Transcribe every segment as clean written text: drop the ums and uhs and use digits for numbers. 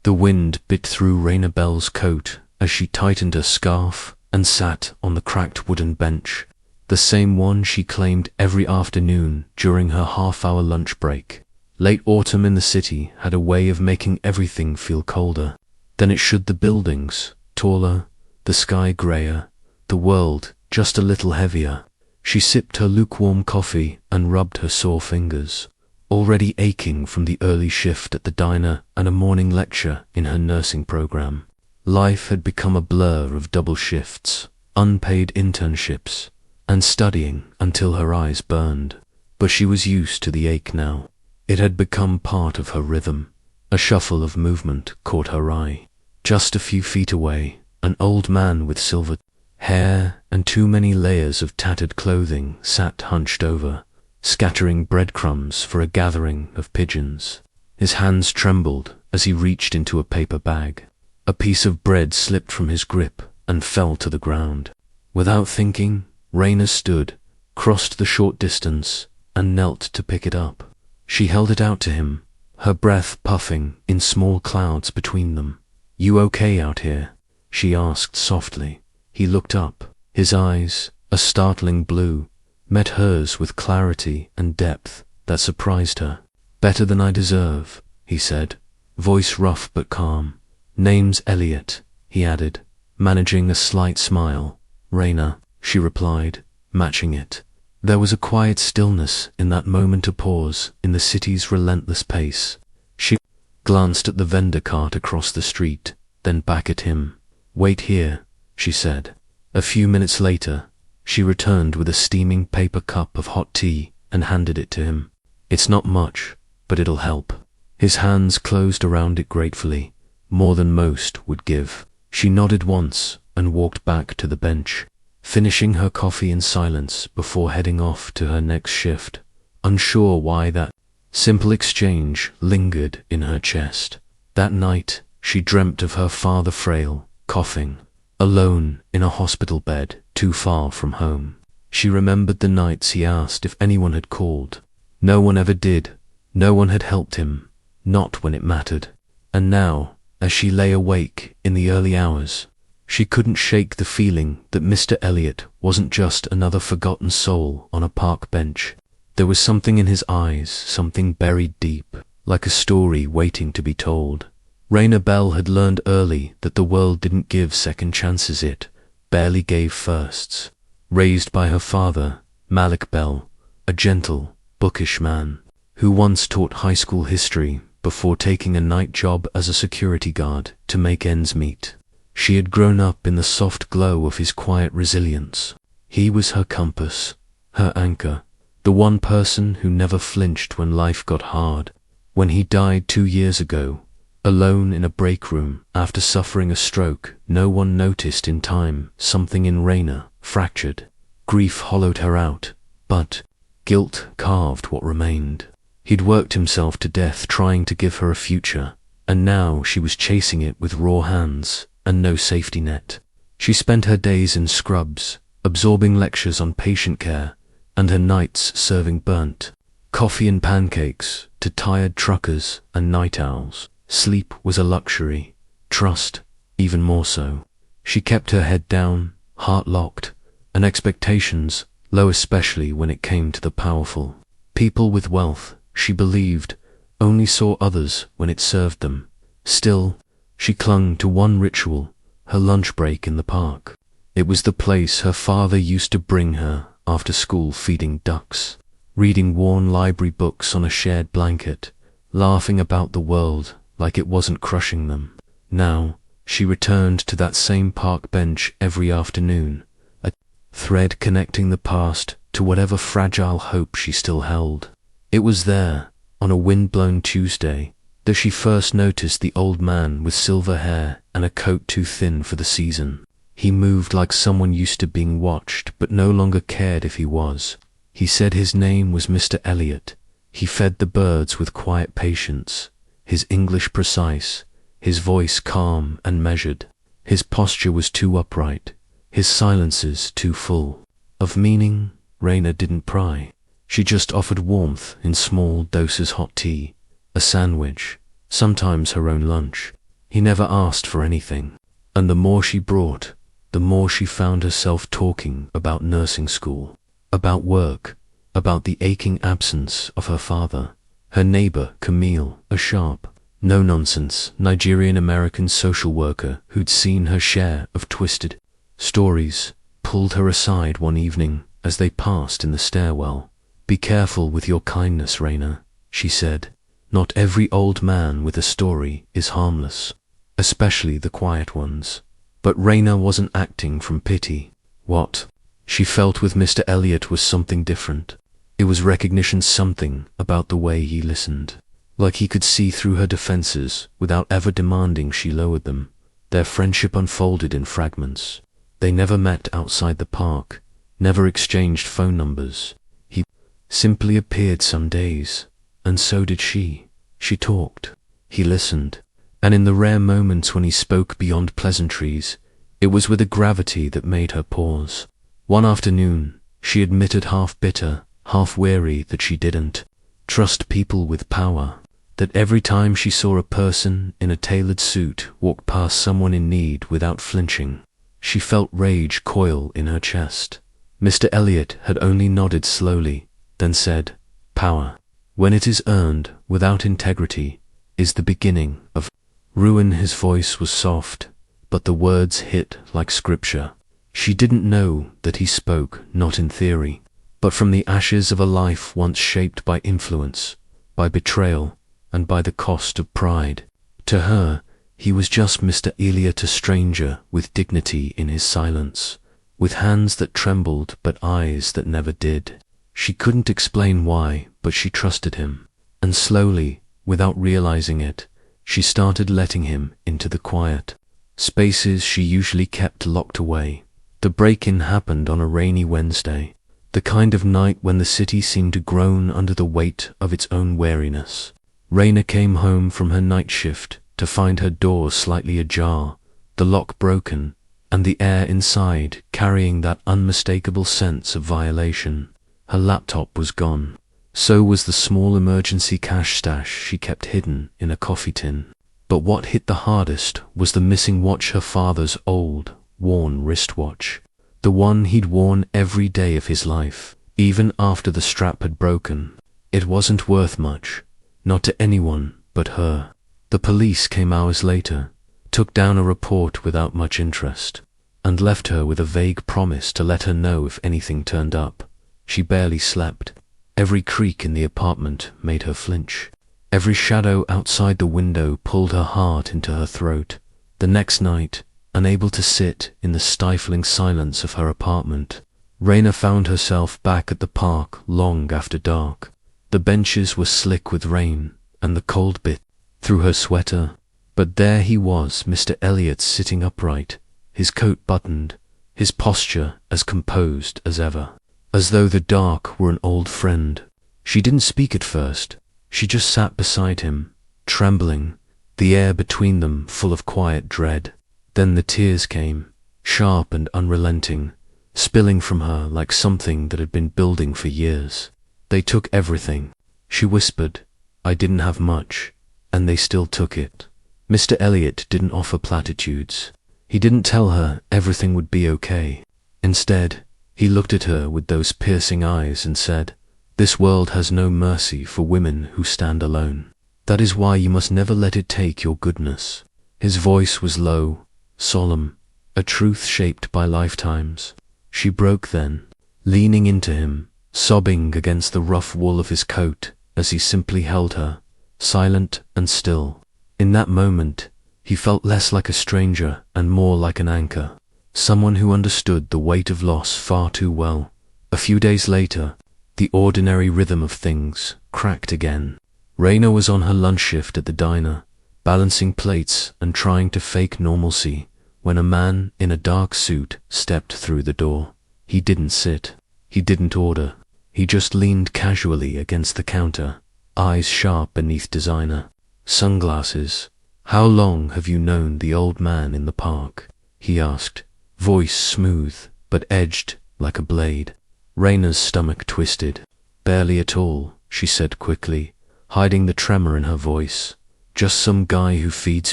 The wind bit through Raina Bell's coat as she tightened her scarf and sat on the cracked wooden bench, the same one she claimed every afternoon during her half-hour lunch break. Late autumn in the city had a way of making everything feel colder than it should. The buildings taller, the sky grayer, the world just a little heavier. She sipped her lukewarm coffee and rubbed her sore fingers, already aching from the early shift at the diner and a morning lecture in her nursing program. Life had become a blur of double shifts, unpaid internships, and studying until her eyes burned. But she was used to the ache now. It had become part of her rhythm. A shuffle of movement caught her eye. Just a few feet away, an old man with silver hair and too many layers of tattered clothing sat hunched over, scattering breadcrumbs for a gathering of pigeons. His hands trembled as he reached into a paper bag. A piece of bread slipped from his grip and fell to the ground. Without thinking, Raina stood, crossed the short distance, and knelt to pick it up. She held it out to him, her breath puffing in small clouds between them. "You okay out here?" she asked softly. He looked up. His eyes, a startling blue, met hers with clarity and depth that surprised her. "Better than I deserve," he said, voice rough but calm. "Name's Elliot," he added, managing a slight smile. "Raina," she replied, matching it. There was a quiet stillness in that moment, a pause in the city's relentless pace. She glanced at the vendor cart across the street, then back at him. "Wait here," she said. A few minutes later, she returned with a steaming paper cup of hot tea and handed it to him. "It's not much, but it'll help." His hands closed around it gratefully, more than most would give. She nodded once and walked back to the bench, finishing her coffee in silence before heading off to her next shift, unsure why that simple exchange lingered in her chest. That night, she dreamt of her father, frail, coughing, alone in a hospital bed too far from home. She remembered the nights he asked if anyone had called. No one ever did. No one had helped him, not when it mattered. And now, as she lay awake in the early hours, she couldn't shake the feeling that Mr. Elliot wasn't just another forgotten soul on a park bench. There was something in his eyes, something buried deep, like a story waiting to be told. Raina Bell had learned early that the world didn't give second chances, it barely gave firsts. Raised by her father, Malik Bell, a gentle, bookish man, who once taught high school history before taking a night job as a security guard to make ends meet. She had grown up in the soft glow of his quiet resilience. He was her compass, her anchor, the one person who never flinched when life got hard. When he died 2 years ago, alone in a break room after suffering a stroke, no one noticed in time something in Raina fractured. Grief hollowed her out, but guilt carved what remained. He'd worked himself to death trying to give her a future, and now she was chasing it with raw hands and no safety net. She spent her days in scrubs, absorbing lectures on patient care, and her nights serving burnt coffee and pancakes to tired truckers and night owls. Sleep was a luxury, trust even more so. She kept her head down, heart locked, and expectations low, especially when it came to the powerful. People with wealth, she believed, only saw others when it served them. Still, she clung to one ritual, her lunch break in the park. It was the place her father used to bring her after school, feeding ducks, reading worn library books on a shared blanket, laughing about the world like it wasn't crushing them. Now, she returned to that same park bench every afternoon, a thread connecting the past to whatever fragile hope she still held. It was there, on a wind-blown Tuesday, that she first noticed the old man with silver hair and a coat too thin for the season. He moved like someone used to being watched but no longer cared if he was. He said his name was Mr. Elliot. He fed the birds with quiet patience, his English precise, his voice calm and measured. His posture was too upright, his silences too full. Of meaning, Raina didn't pry. She just offered warmth in small doses, hot tea, a sandwich, sometimes her own lunch. He never asked for anything. And the more she brought, the more she found herself talking about nursing school, about work, about the aching absence of her father. Her neighbor, Camille, a sharp, no-nonsense Nigerian-American social worker who'd seen her share of twisted stories, pulled her aside one evening as they passed in the stairwell. "Be careful with your kindness, Raina," she said. "Not every old man with a story is harmless, especially the quiet ones." But Raina wasn't acting from pity. What she felt with Mr. Elliot was something different. It was recognition, something about the way he listened. Like he could see through her defenses without ever demanding she lowered them. Their friendship unfolded in fragments. They never met outside the park, never exchanged phone numbers. He simply appeared some days, and so did she. She talked. He listened. And in the rare moments when he spoke beyond pleasantries, it was with a gravity that made her pause. One afternoon, she admitted half bitter, half weary that she didn't trust people with power, that every time she saw a person in a tailored suit walk past someone in need without flinching, she felt rage coil in her chest. Mr. Elliot had only nodded slowly, then said, "Power, when it is earned without integrity, is the beginning of ruin." His voice was soft, but the words hit like scripture. She didn't know that he spoke not in theory, but from the ashes of a life once shaped by influence, by betrayal, and by the cost of pride. To her, he was just Mr. Elliot, a stranger with dignity in his silence, with hands that trembled but eyes that never did. She couldn't explain why, but she trusted him, and slowly, without realizing it, she started letting him into the quiet spaces she usually kept locked away. The break-in happened on a rainy Wednesday, the kind of night when the city seemed to groan under the weight of its own weariness. Raina came home from her night shift to find her door slightly ajar, the lock broken, and the air inside carrying that unmistakable sense of violation. Her laptop was gone. So was the small emergency cash stash she kept hidden in a coffee tin. But what hit the hardest was the missing watch, her father's old, worn wristwatch. The one he'd worn every day of his life, even after the strap had broken. It wasn't worth much, not to anyone but her. The police came hours later, took down a report without much interest, and left her with a vague promise to let her know if anything turned up. She barely slept. Every creak in the apartment made her flinch. Every shadow outside the window pulled her heart into her throat. The next night, unable to sit in the stifling silence of her apartment, Raina found herself back at the park long after dark. The benches were slick with rain, and the cold bit through her sweater. But there he was, Mr. Elliot, sitting upright, his coat buttoned, his posture as composed as ever, as though the dark were an old friend. She didn't speak at first. She just sat beside him, trembling, the air between them full of quiet dread. Then the tears came, sharp and unrelenting, spilling from her like something that had been building for years. "They took everything," she whispered. "I didn't have much, and they still took it." Mr. Elliot didn't offer platitudes. He didn't tell her everything would be okay. Instead, he looked at her with those piercing eyes and said, "This world has no mercy for women who stand alone. That is why you must never let it take your goodness." His voice was low, solemn, a truth shaped by lifetimes. She broke then, leaning into him, sobbing against the rough wool of his coat as he simply held her, silent and still. In that moment, he felt less like a stranger and more like an anchor, someone who understood the weight of loss far too well. A few days later, the ordinary rhythm of things cracked again. Raina was on her lunch shift at the diner, balancing plates and trying to fake normalcy, when a man in a dark suit stepped through the door. He didn't sit. He didn't order. He just leaned casually against the counter, eyes sharp beneath designer sunglasses. "How long have you known the old man in the park?" he asked, voice smooth but edged like a blade. Raina's stomach twisted. "Barely at all," she said quickly, hiding the tremor in her voice. Just some guy who feeds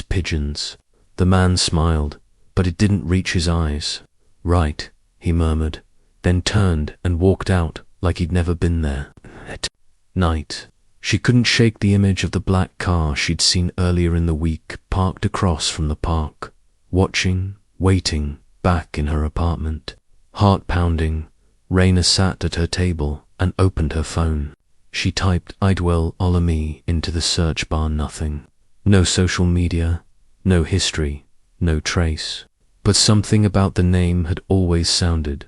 pigeons. The man smiled, but it didn't reach his eyes. Right, he murmured, then turned and walked out like he'd never been there. At night, she couldn't shake the image of the black car she'd seen earlier in the week parked across from the park. Watching, waiting, back in her apartment. Heart pounding, Raina sat at her table and opened her phone. She typed Idwell Olami into the search bar. Nothing. No social media, no history, no trace. But something about the name had always sounded ...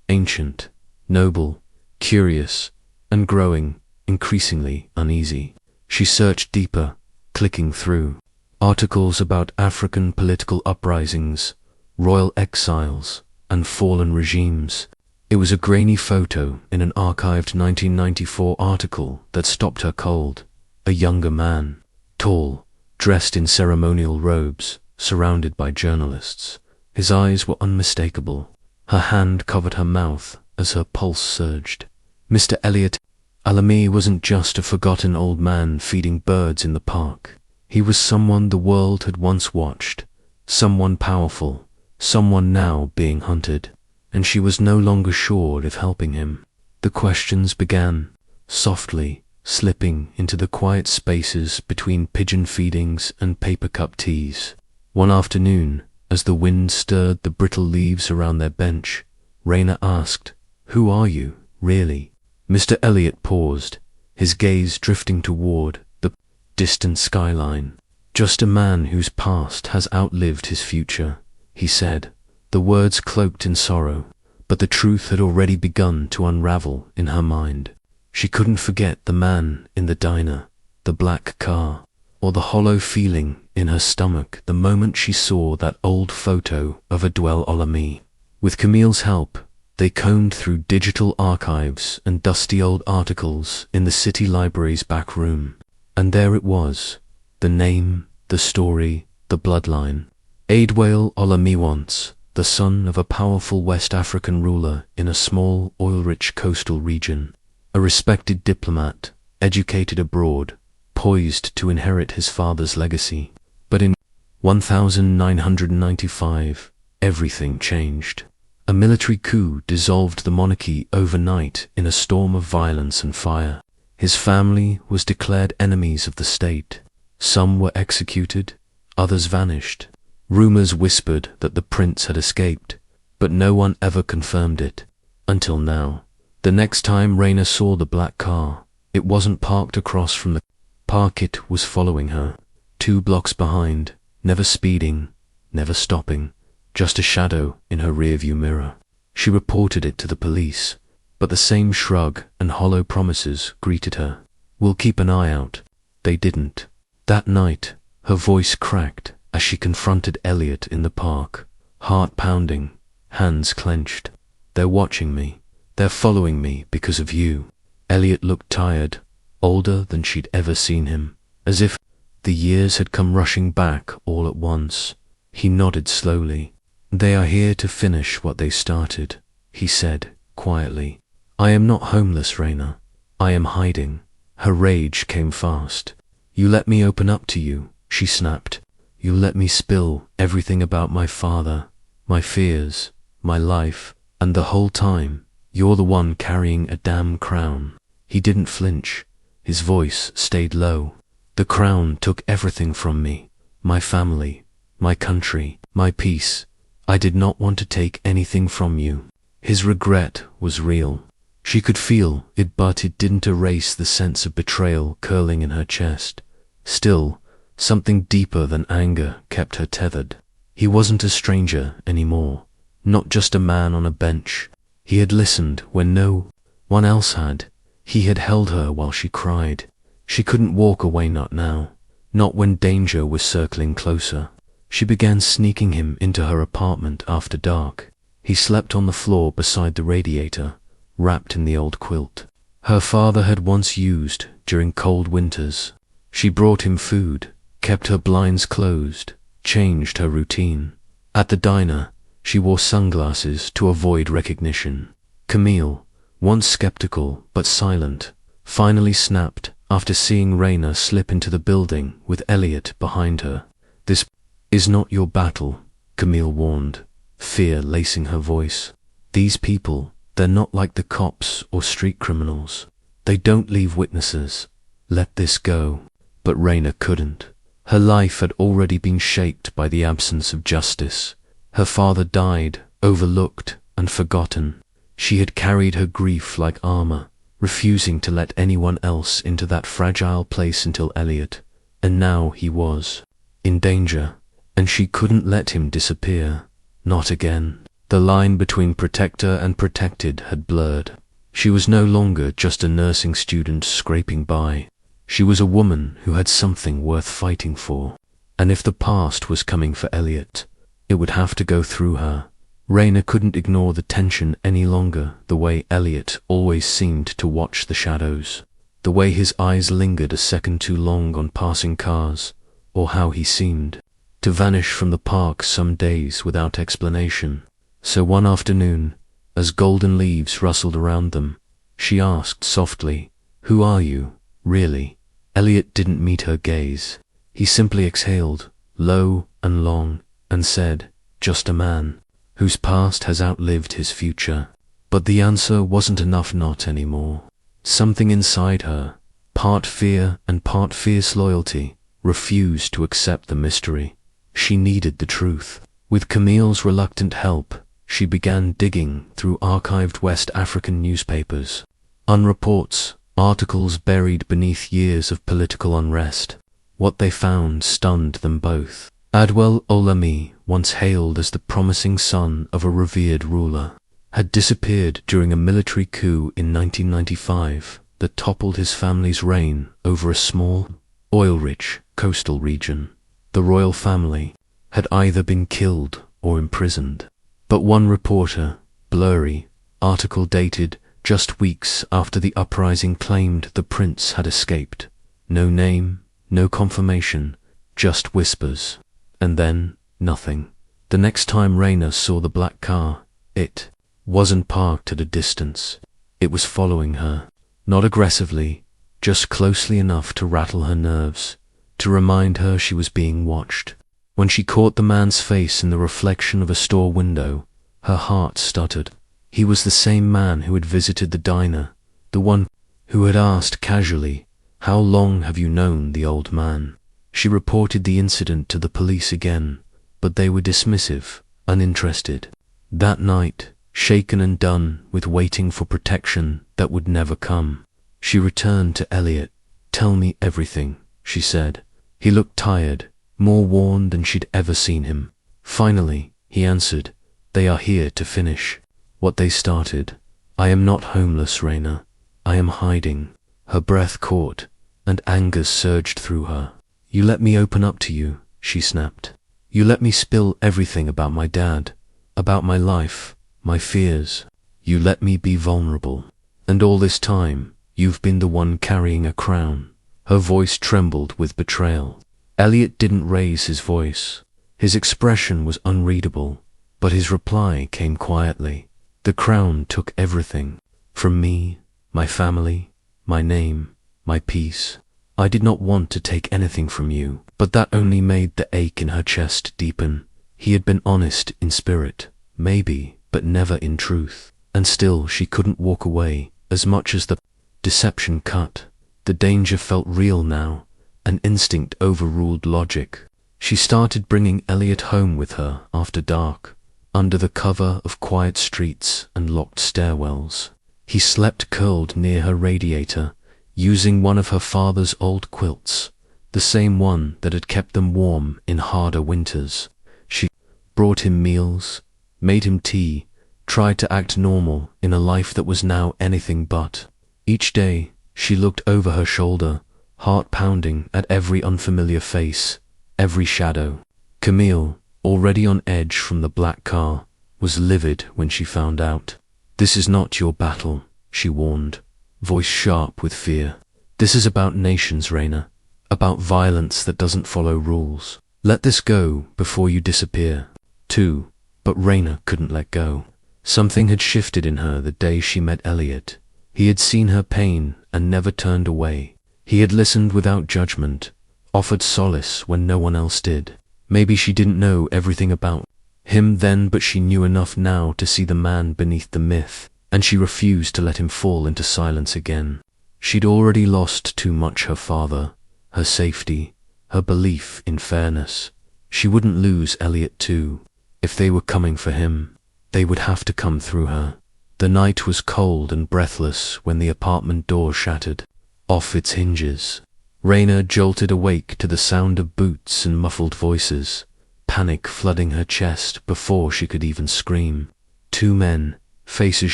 ancient, noble, curious, and growing increasingly uneasy. She searched deeper, clicking through. Articles about African political uprisings, royal exiles, and fallen regimes. It was a grainy photo in an archived 1994 article that stopped her cold. A younger man, tall, dressed in ceremonial robes, surrounded by journalists. His eyes were unmistakable. Her hand covered her mouth as her pulse surged. Mr. Elliot Olami wasn't just a forgotten old man feeding birds in the park. He was someone the world had once watched, someone powerful, someone now being hunted, and she was no longer sure if helping him. The questions began, softly, slipping into the quiet spaces between pigeon feedings and paper cup teas. One afternoon, as the wind stirred the brittle leaves around their bench, Raina asked, "Who are you, really?" Mr. Elliot paused, his gaze drifting toward the distant skyline. "Just a man whose past has outlived his future," he said, the words cloaked in sorrow, but the truth had already begun to unravel in her mind. She couldn't forget the man in the diner, the black car, or the hollow feeling in her stomach the moment she saw that old photo of Idwell Olami. With Camille's help, they combed through digital archives and dusty old articles in the city library's back room. And there it was, the name, the story, the bloodline. Idwell Olami, once the son of a powerful West African ruler in a small, oil-rich coastal region. A respected diplomat, educated abroad, poised to inherit his father's legacy. But in 1995, everything changed. A military coup dissolved the monarchy overnight in a storm of violence and fire. His family was declared enemies of the state. Some were executed, others vanished. Rumors whispered that the prince had escaped, but no one ever confirmed it, until now. The next time Raina saw the black car, it wasn't parked across from the park, it was following her, 2 blocks behind, never speeding, never stopping, just a shadow in her rearview mirror. She reported it to the police, but the same shrug and hollow promises greeted her. "We'll keep an eye out." They didn't. That night, her voice cracked as she confronted Elliot in the park, heart pounding, hands clenched. "They're watching me. They're following me because of you." Elliot looked tired, older than she'd ever seen him, as if the years had come rushing back all at once. He nodded slowly. "They are here to finish what they started," he said quietly. "I am not homeless, Raina. I am hiding." Her rage came fast. "You let me open up to you," she snapped. "You let me spill everything about my father, my fears, my life, and the whole time, you're the one carrying a damn crown." He didn't flinch. His voice stayed low. "The crown took everything from me, my family, my country, my peace. I did not want to take anything from you." His regret was real. She could feel it, but it didn't erase the sense of betrayal curling in her chest. Still, something deeper than anger kept her tethered. He wasn't a stranger anymore, not just a man on a bench. He had listened when no one else had. He had held her while she cried. She couldn't walk away, not now, not when danger was circling closer. She began sneaking him into her apartment after dark. He slept on the floor beside the radiator, wrapped in the old quilt her father had once used during cold winters. She brought him food, kept her blinds closed, changed her routine. At the diner, she wore sunglasses to avoid recognition. Camille, once skeptical but silent, finally snapped after seeing Reyna slip into the building with Elliot behind her. "This is not your battle," Camille warned, fear lacing her voice. "These people, they're not like the cops or street criminals. They don't leave witnesses. Let this go." But Reyna couldn't. Her life had already been shaped by the absence of justice. Her father died, overlooked and forgotten. She had carried her grief like armor, refusing to let anyone else into that fragile place until Elliot. And now he was in danger, and she couldn't let him disappear. Not again. The line between protector and protected had blurred. She was no longer just a nursing student scraping by. She was a woman who had something worth fighting for. And if the past was coming for Elliot, it would have to go through her. Reyna couldn't ignore the tension any longer, the way Elliot always seemed to watch the shadows, the way his eyes lingered a second too long on passing cars, or how he seemed to vanish from the park some days without explanation. So one afternoon, as golden leaves rustled around them, she asked softly, "Who are you, really?" Elliot didn't meet her gaze. He simply exhaled, low and long, and said, "Just a man whose past has outlived his future." But the answer wasn't enough, not anymore. Something inside her, part fear and part fierce loyalty, refused to accept the mystery. She needed the truth. With Camille's reluctant help, she began digging through archived West African newspapers, unreports, articles buried beneath years of political unrest. What they found stunned them both. Adwell Olami, once hailed as the promising son of a revered ruler, had disappeared during a military coup in 1995 that toppled his family's reign over a small, oil-rich coastal region. The royal family had either been killed or imprisoned. But one reporter, blurry, article dated just weeks after the uprising, claimed the prince had escaped. No name, no confirmation, just whispers. And then, nothing. The next time Reyna saw the black car, it wasn't parked at a distance. It was following her. Not aggressively, just closely enough to rattle her nerves, to remind her she was being watched. When she caught the man's face in the reflection of a store window, her heart stuttered. He was the same man who had visited the diner, the one who had asked casually, "How long have you known the old man?" She reported the incident to the police again, but they were dismissive, uninterested. That night, shaken and done with waiting for protection that would never come, she returned to Elliot. "Tell me everything," she said. He looked tired, more worn than she'd ever seen him. Finally, he answered, "They are here to finish what they started. I am not homeless, Reyna. I am hiding." Her breath caught, and anger surged through her. "You let me open up to you," she snapped. "You let me spill everything about my dad, about my life, my fears. You let me be vulnerable. And all this time, you've been the one carrying a crown." Her voice trembled with betrayal. Elliot didn't raise his voice. His expression was unreadable, but his reply came quietly. "The crown took everything. From me, my family, my name, my peace. I did not want to take anything from you." But that only made the ache in her chest deepen. He had been honest in spirit, maybe, but never in truth. And still she couldn't walk away. As much as the deception cut, the danger felt real now. An instinct overruled logic. She started bringing Elliot home with her after dark, under the cover of quiet streets and locked stairwells. He slept curled near her radiator, using one of her father's old quilts, the same one that had kept them warm in harder winters. She brought him meals, made him tea, tried to act normal in a life that was now anything but. Each day, she looked over her shoulder, heart pounding at every unfamiliar face, every shadow. Camille, already on edge from the black car, was livid when she found out. "This is not your battle," she warned, voice sharp with fear. "This is about nations, Reyna, about violence that doesn't follow rules. Let this go before you disappear." Too, but Reyna couldn't let go. Something had shifted in her the day she met Elliot. He had seen her pain and never turned away. He had listened without judgment, offered solace when no one else did. Maybe she didn't know everything about him then, but she knew enough now to see the man beneath the myth, and she refused to let him fall into silence again. She'd already lost too much: her father, her safety, her belief in fairness. She wouldn't lose Elliot too. If they were coming for him, they would have to come through her. The night was cold and breathless when the apartment door shattered off its hinges. Rayna jolted awake to the sound of boots and muffled voices, panic flooding her chest before she could even scream. Two men, faces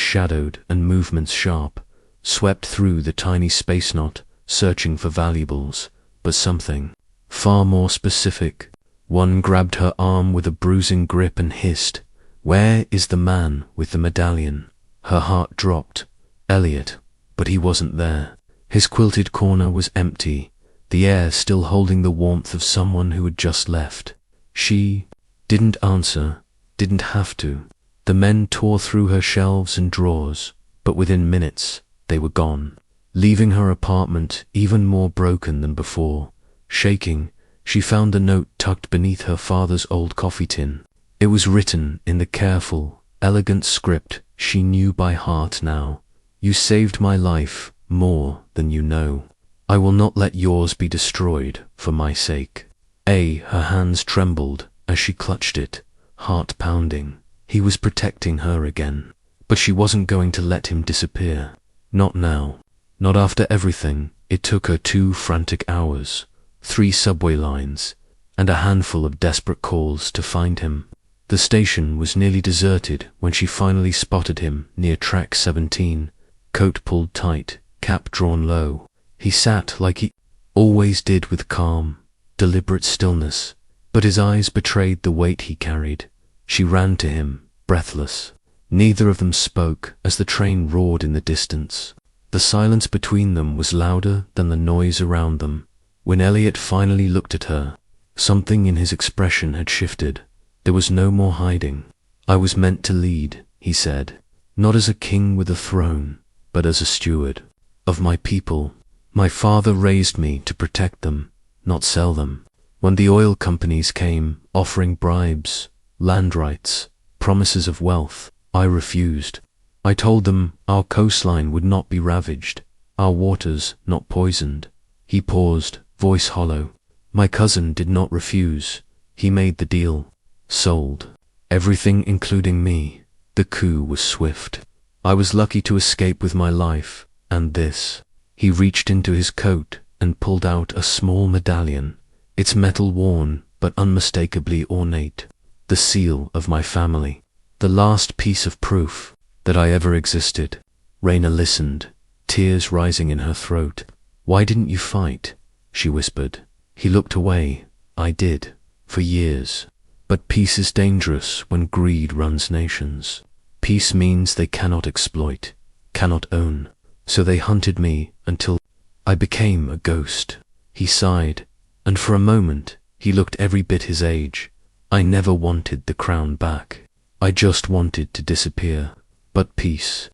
shadowed and movements sharp, swept through the tiny space knot, searching for valuables, but something far more specific. One grabbed her arm with a bruising grip and hissed, "Where is the man with the medallion?" Her heart dropped. Elliot, but he wasn't there. His quilted corner was empty, the air still holding the warmth of someone who had just left. She didn't answer, didn't have to. The men tore through her shelves and drawers, but within minutes they were gone, leaving her apartment even more broken than before. Shaking, she found the note tucked beneath her father's old coffee tin. It was written in the careful, elegant script she knew by heart now. "You saved my life more than you know. I will not let yours be destroyed for my sake." Her hands trembled as she clutched it, heart pounding. He was protecting her again, but she wasn't going to let him disappear. Not now. Not after everything. It took her 2 frantic hours, 3 subway lines, and a handful of desperate calls to find him. The station was nearly deserted when she finally spotted him near track 17, coat pulled tight, cap drawn low. He sat like he always did, with calm, deliberate stillness, but his eyes betrayed the weight he carried. She ran to him, breathless. Neither of them spoke as the train roared in the distance. The silence between them was louder than the noise around them. When Elliot finally looked at her, something in his expression had shifted. There was no more hiding. "I was meant to lead," he said, "not as a king with a throne, but as a steward of my people. My father raised me to protect them, not sell them. When the oil companies came, offering bribes, land rights, promises of wealth, I refused. I told them our coastline would not be ravaged, our waters not poisoned." He paused, voice hollow. "My cousin did not refuse. He made the deal. Sold. Everything, including me. The coup was swift. I was lucky to escape with my life, and this." He reached into his coat and pulled out a small medallion, its metal worn but unmistakably ornate. "The seal of my family. The last piece of proof that I ever existed." Rayna listened, tears rising in her throat. "Why didn't you fight?" she whispered. He looked away. "I did, for years. But peace is dangerous when greed runs nations. Peace means they cannot exploit, cannot own. So they hunted me until I became a ghost." He sighed, and for a moment he looked every bit his age. "I never wanted the crown back. I just wanted to disappear. But peace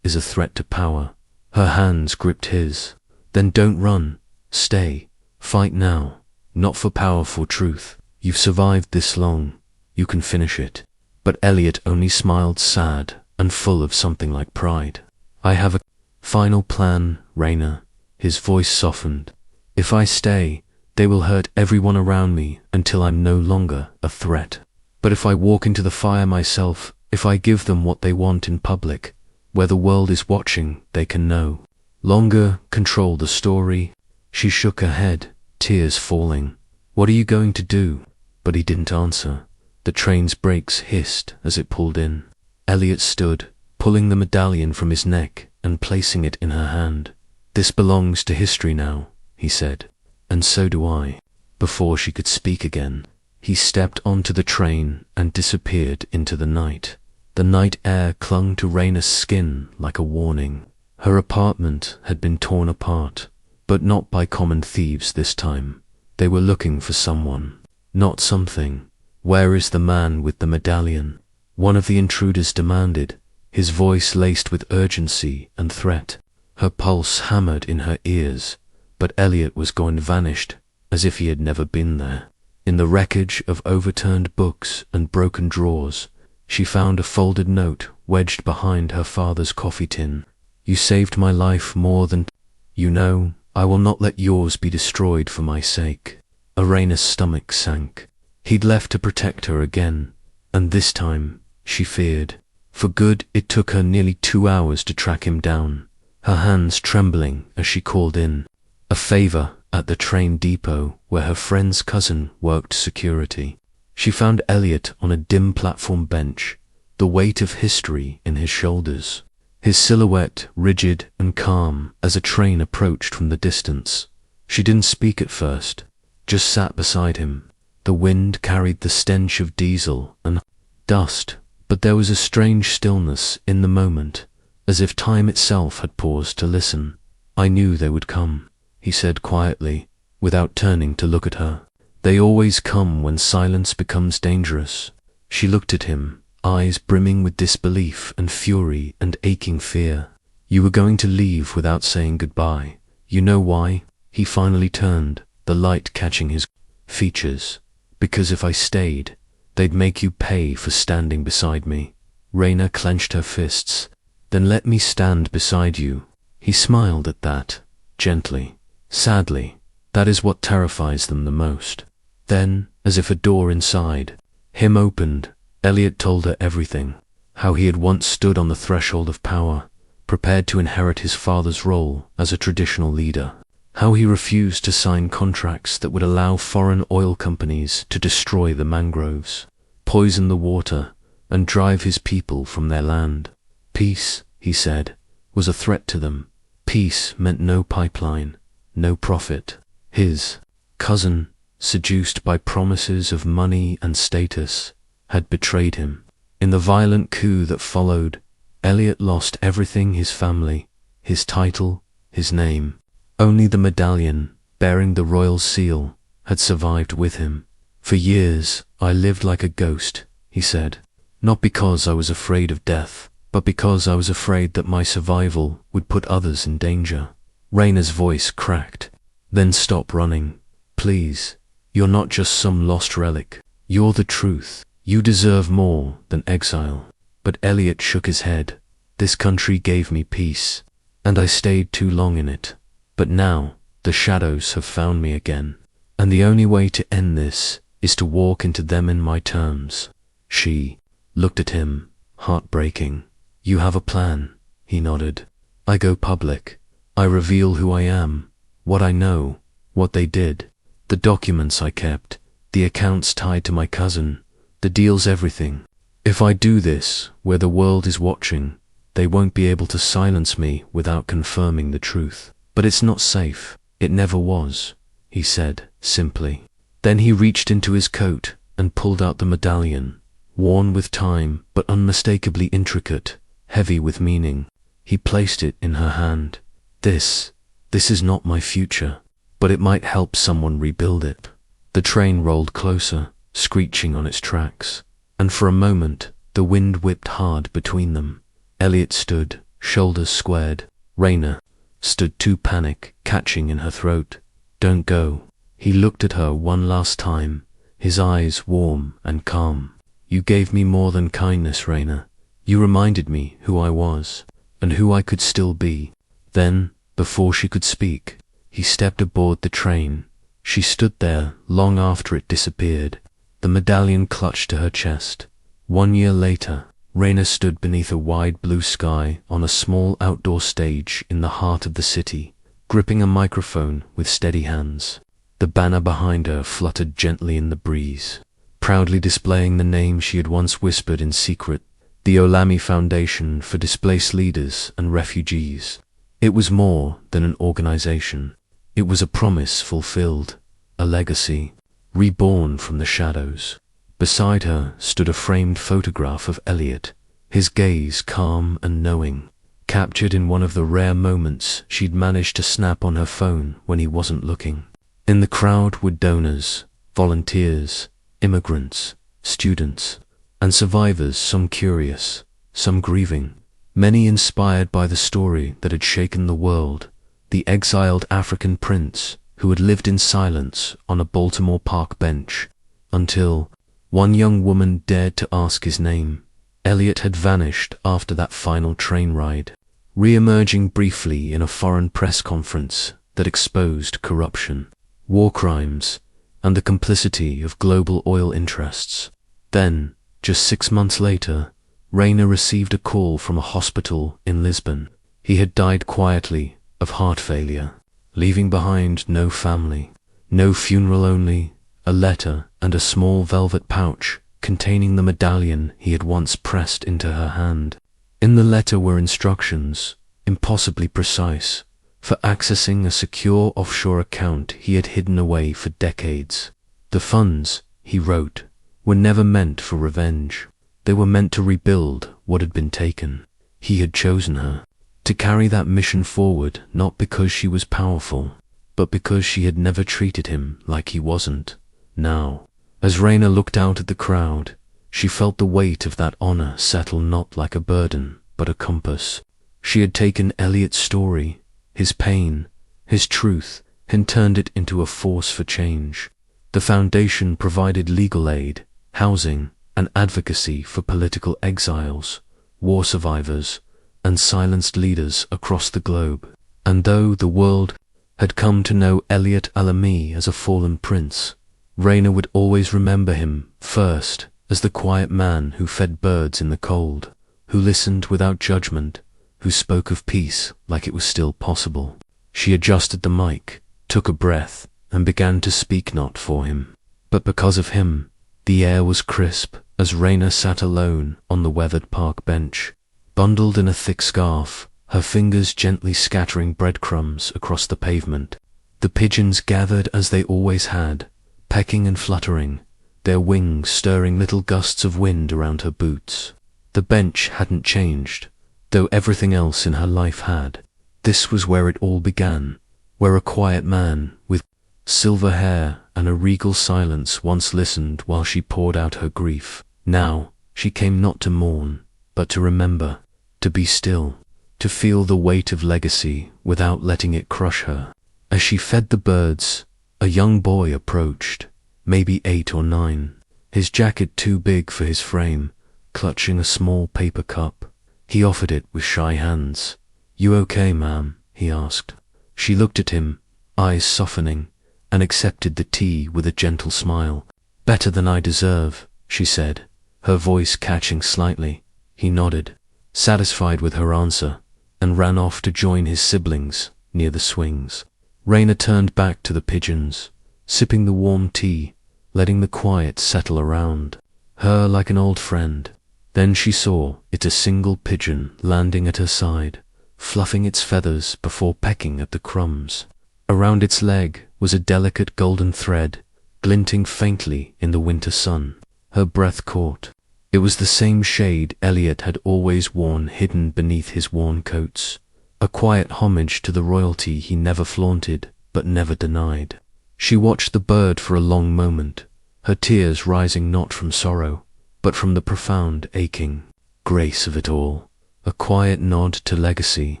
is a threat to power." Her hands gripped his. "Then don't run. Stay. Fight now. Not for power, for truth. You've survived this long. You can finish it." But Elliot only smiled, sad and full of something like pride. "I have a final plan, Rayna." His voice softened. "If I stay, they will hurt everyone around me until I'm no longer a threat. But if I walk into the fire myself, if I give them what they want in public, where the world is watching, they can know. Longer control the story." She shook her head, tears falling. "What are you going to do?" But he didn't answer. The train's brakes hissed as it pulled in. Elliot stood, pulling the medallion from his neck and placing it in her hand. "This belongs to history now," he said. "And so do I." Before she could speak again, he stepped onto the train and disappeared into the night. The night air clung to Rayna's skin like a warning. Her apartment had been torn apart, but not by common thieves this time. They were looking for someone, not something. "Where is the man with the medallion?" one of the intruders demanded, his voice laced with urgency and threat. Her pulse hammered in her ears. But Elliot was gone, vanished, as if he had never been there. In the wreckage of overturned books and broken drawers, she found a folded note wedged behind her father's coffee tin. You saved my life more than... You know, I will not let yours be destroyed for my sake. Arena's stomach sank. He'd left to protect her again, and this time, she feared. For good, it took her nearly 2 hours to track him down, her hands trembling as she called in a favor at the train depot where her friend's cousin worked security. She found Elliot on a dim platform bench, the weight of history in his shoulders, his silhouette rigid and calm as a train approached from the distance. She didn't speak at first, just sat beside him. The wind carried the stench of diesel and dust, but there was a strange stillness in the moment, as if time itself had paused to listen. I knew they would come, he said quietly, without turning to look at her. They always come when silence becomes dangerous. She looked at him, eyes brimming with disbelief and fury and aching fear. You were going to leave without saying goodbye. You know why? He finally turned, the light catching his features. Because if I stayed, they'd make you pay for standing beside me. Raina clenched her fists. Then let me stand beside you. He smiled at that, gently. Sadly, that is what terrifies them the most. Then, as if a door inside him opened, Elliot told her everything. How he had once stood on the threshold of power, prepared to inherit his father's role as a traditional leader. How he refused to sign contracts that would allow foreign oil companies to destroy the mangroves, poison the water, and drive his people from their land. Peace, he said, was a threat to them. Peace meant no pipeline, no profit. His cousin, seduced by promises of money and status, had betrayed him. In the violent coup that followed, Elliot lost everything: his family, his title, his name. Only the medallion, bearing the royal seal, had survived with him. For years, I lived like a ghost, he said. Not because I was afraid of death, but because I was afraid that my survival would put others in danger. Raina's voice cracked. Then stop running. Please. You're not just some lost relic. You're the truth. You deserve more than exile. But Elliot shook his head. This country gave me peace, and I stayed too long in it. But now, the shadows have found me again, and the only way to end this is to walk into them in my terms. She looked at him, heartbreaking. You have a plan, he nodded. I go public. I reveal who I am, what I know, what they did, the documents I kept, the accounts tied to my cousin, the deals, everything. If I do this where the world is watching, they won't be able to silence me without confirming the truth. But it's not safe. It never was, he said, simply. Then he reached into his coat and pulled out the medallion, worn with time but unmistakably intricate, heavy with meaning. He placed it in her hand. This is not my future, but it might help someone rebuild it. The train rolled closer, screeching on its tracks, and for a moment the wind whipped hard between them. Elliot stood, shoulders squared. Raina stood too, panic catching in her throat. Don't go. He looked at her one last time, his eyes warm and calm. You gave me more than kindness, Raina. You reminded me who I was, and who I could still be. Then, before she could speak, he stepped aboard the train. She stood there long after it disappeared, the medallion clutched to her chest. 1 year later, Raina stood beneath a wide blue sky on a small outdoor stage in the heart of the city, gripping a microphone with steady hands. The banner behind her fluttered gently in the breeze, proudly displaying the name she had once whispered in secret, the Olami Foundation for Displaced Leaders and Refugees. It was more than an organization. It was a promise fulfilled, a legacy, reborn from the shadows. Beside her stood a framed photograph of Elliot, his gaze calm and knowing, captured in one of the rare moments she'd managed to snap on her phone when he wasn't looking. In the crowd were donors, volunteers, immigrants, students, and survivors, some curious, some grieving, many inspired by the story that had shaken the world, the exiled African prince who had lived in silence on a Baltimore park bench, until one young woman dared to ask his name. Elliot had vanished after that final train ride, re-emerging briefly in a foreign press conference that exposed corruption, war crimes, and the complicity of global oil interests. Then, just 6 months later, Rainer received a call from a hospital in Lisbon. He had died quietly of heart failure, leaving behind no family, no funeral, only a letter and a small velvet pouch containing the medallion he had once pressed into her hand. In the letter were instructions, impossibly precise, for accessing a secure offshore account he had hidden away for decades. The funds, he wrote, were never meant for revenge. They were meant to rebuild what had been taken. He had chosen her to carry that mission forward, not because she was powerful, but because she had never treated him like he wasn't. Now, as Raina looked out at the crowd, she felt the weight of that honor settle not like a burden, but a compass. She had taken Elliot's story, his pain, his truth, and turned it into a force for change. The foundation provided legal aid, housing, and advocacy for political exiles, war survivors, and silenced leaders across the globe. And though the world had come to know Elliot Alami as a fallen prince, Raina would always remember him first as the quiet man who fed birds in the cold, who listened without judgment, who spoke of peace like it was still possible. She adjusted the mic, took a breath, and began to speak not for him, but because of him. The air was crisp as Raina sat alone on the weathered park bench, bundled in a thick scarf, her fingers gently scattering breadcrumbs across the pavement. The pigeons gathered as they always had, pecking and fluttering, their wings stirring little gusts of wind around her boots. The bench hadn't changed, though everything else in her life had. This was where it all began, where a quiet man with silver hair and a regal silence once listened while she poured out her grief. Now, she came not to mourn, but to remember, to be still, to feel the weight of legacy without letting it crush her. As she fed the birds, a young boy approached, maybe 8 or 9, his jacket too big for his frame, clutching a small paper cup. He offered it with shy hands. "You okay, ma'am?" he asked. She looked at him, eyes softening, and accepted the tea with a gentle smile. "Better than I deserve," she said, her voice catching slightly. He nodded, satisfied with her answer, and ran off to join his siblings near the swings. Raina turned back to the pigeons, sipping the warm tea, letting the quiet settle around her like an old friend. Then she saw it, a single pigeon landing at her side, fluffing its feathers before pecking at the crumbs. Around its leg was a delicate golden thread, glinting faintly in the winter sun. Her breath caught. It was the same shade Elliot had always worn hidden beneath his worn coats, a quiet homage to the royalty he never flaunted but never denied. She watched the bird for a long moment, her tears rising not from sorrow, but from the profound aching grace of it all, a quiet nod to legacy,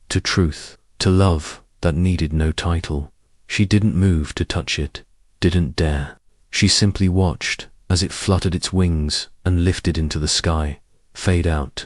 to truth, to love that needed no title. She didn't move to touch it, didn't dare. She simply watched as it fluttered its wings and lifted into the sky, fade out,